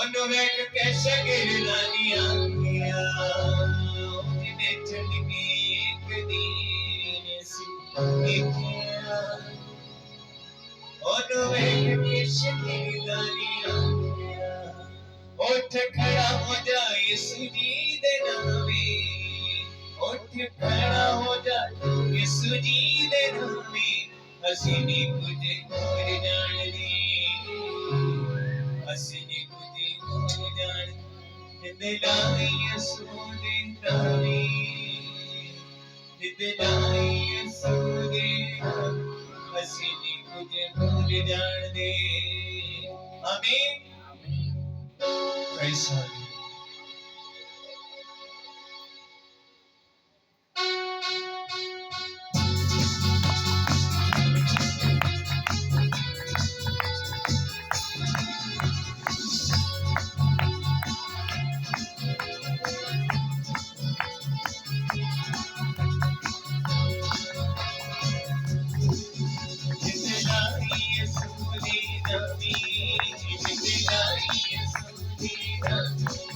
वेख के शगिरदानी आखिया उन्हें चल के एक दीन सी देखिया वेख के शगिरदानी आखिया उठ खड़ा हो जा यीशु जी दे नामे उठ खड़ा हो जा यीशु जी दे नामे ਅਸੀਂ ਨੀ ਕੁਝ ਹੋਰ ਜਾਣਦੇ ਅਸੀਂ ਨੀ ਕੁਝ ਹੋਰ ਜਾਣਦੇ ਦਿਲਾਈ ਯਿਸੂ ਦੇ ਨਾਮੇ ਦਿਲਾਈ ਯਿਸੂ ਦੇ ਨਾਮੇ ਅਸੀਂ ਨੀ ਕੁਝ ਹੋਰ ਜਾਣਦੇ ਆਮੀਨ praise God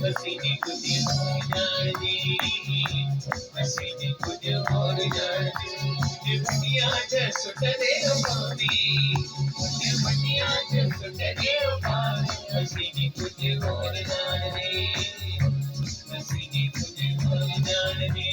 ਅਸੀਂ ਨੀ ਕੁਝ ਹੋਰ ਜਾਣਦੇ ਅਸੀਂ ਨੀ ਕੁਝ ਹੋਰ ਜਾਣਦੇ ਦੁਨੀਆਂ 'ਚ ਸੁੱਟਦੇ ਪਾਣੀ ਦੁਨੀਆਂ 'ਚ ਸੁੱਟਦੇ ਪਾਣੀ ਅਸੀਂ ਨੀ ਕੁਝ ਹੋਰ ਜਾਣਦੇ ਅਸੀਂ ਨੀ ਕੁਝ ਹੋਰ ਜਾਣਦੇ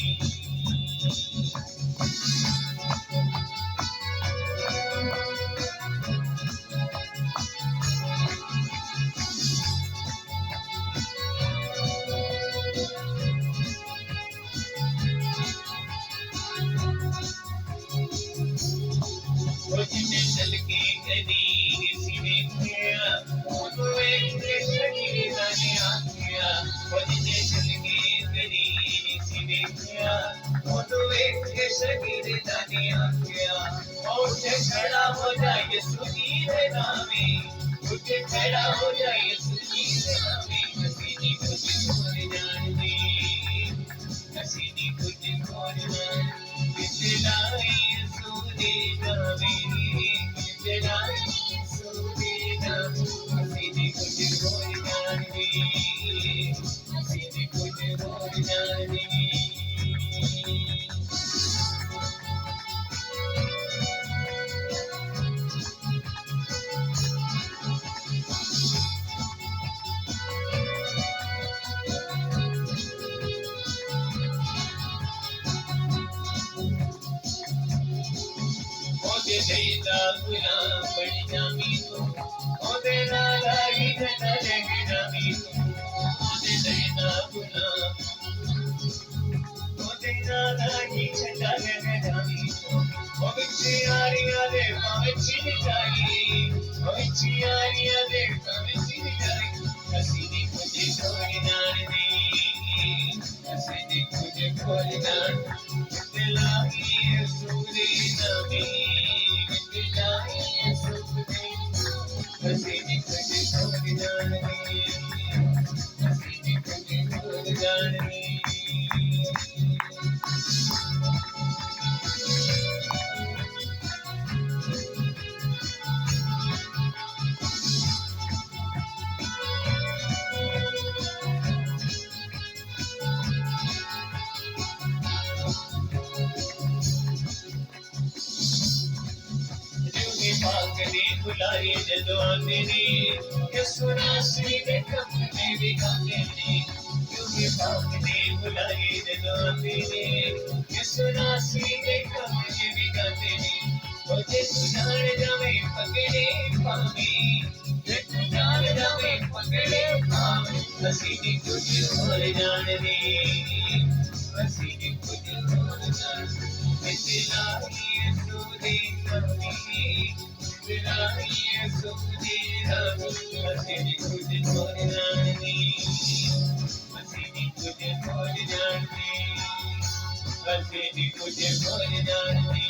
जिन्हें चल के कदीर सी देखिया वेख के शगिरदानी आखिया जिन्हें चल के कदीर सी देखिया वेख के शगिरदानी आखिया उठ खड़ा हो जा यीशु जी दे नामे उठ खड़ा हो जा यीशु जी दे नामे ਅਸੀਂ ਨੀ ਕੁਝ ਹੋਰ ਜਾਣਦੇ ਅਸੀਂ ਨੀ ਕੁਝ ਹੋਰ ਜਾਣਦੇ ਦਿਲਾਈ ਯਿਸੂ ਦੇ ਨਾਮੇ ਦਿਲਾਈ ਯਿਸੂ ਦੇ ਨਾਮੇ ਅਸੀਂ ਨੀ ਕੁਝ ਹੋਰ ਜਾਣਦੇ ਅਸੀਂ ਨੀ ਕੁਝ ਹੋਰ ਜਾਣਦੇ देदा गुलाम बन जामी तू ओदे नाल ही घटा लग जामी तू ओदे देदा गुलाम ओदे नाल ही घटा लग जामी तू ओ विची आरिया दे विची जाई ओ विची आरिया दे विची जाई ਅਸੀਂ ਨੀ ਕੁਝ ਹੋਰ ਜਾਣਦੇ ਅਸੀਂ ਨੀ ਕੁਝ ਹੋਰ ਜਾਣਦੇ ਦਿਲਾਈ ਯਿਸੂ ਦੇ ਨਾਮੇ ਅਸੀਂ ਨੀ ਕੁਝ ਹੋਰ ਜਾਣਦੇ ਅਸੀਂ ਨੀ ਕੁਝ ਹੋਰ ਜਾਣਦੇ भागने बुलाए जदों आते ने यीशु नासरी दे कम में भी गाते ने क्योंकि भागने बुलाए जदों आते ने यीशु नासरी दे कम में भी गाते ने ओ जे तू जान जावे पकड़े पावे जे तू जान जावे पकड़े पावे ਅਸੀਂ ਨੀ ਕੁਝ ਹੋਰ ਜਾਣਦੇ ਅਸੀਂ ਨੀ ਕੁਝ ਹੋਰ ਜਾਣਦੇ ਦਿਲਾਈ ਯਿਸੂ ਦੇ ਨਾਮੇ ਦਿਲਾਈ ਯਿਸੂ ਦੇ ਨਾਮੇ ਅਸੀਂ ਨੀ ਕੁਝ ਹੋਰ ਜਾਣਦੇ ਅਸੀਂ ਨੀ ਕੁਝ ਹੋਰ ਜਾਣਦੇ ਅਸੀਂ ਨੀ ਕੁਝ ਹੋਰ ਜਾਣਦੇ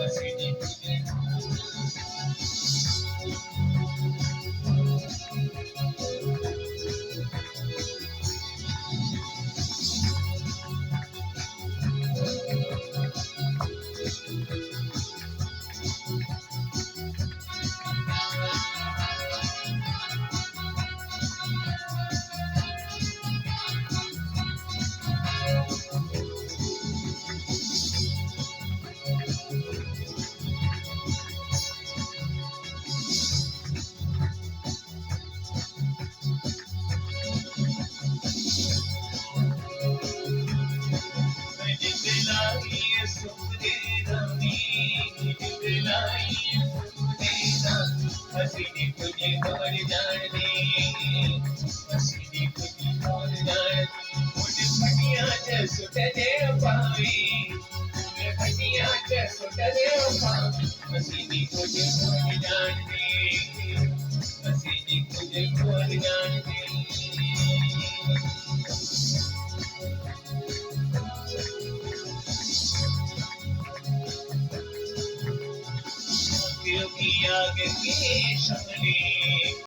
ਅਸੀਂ ਨੀ ਕੁਝ हसीने तुझे और जाने हसीने तुझे और जाने मुझे फटिया सुटने पाई मुझे फटिया सुटने पाई हसीने तुझे और जाने हसीने तुझे और जाने क्योंकि आग की शमले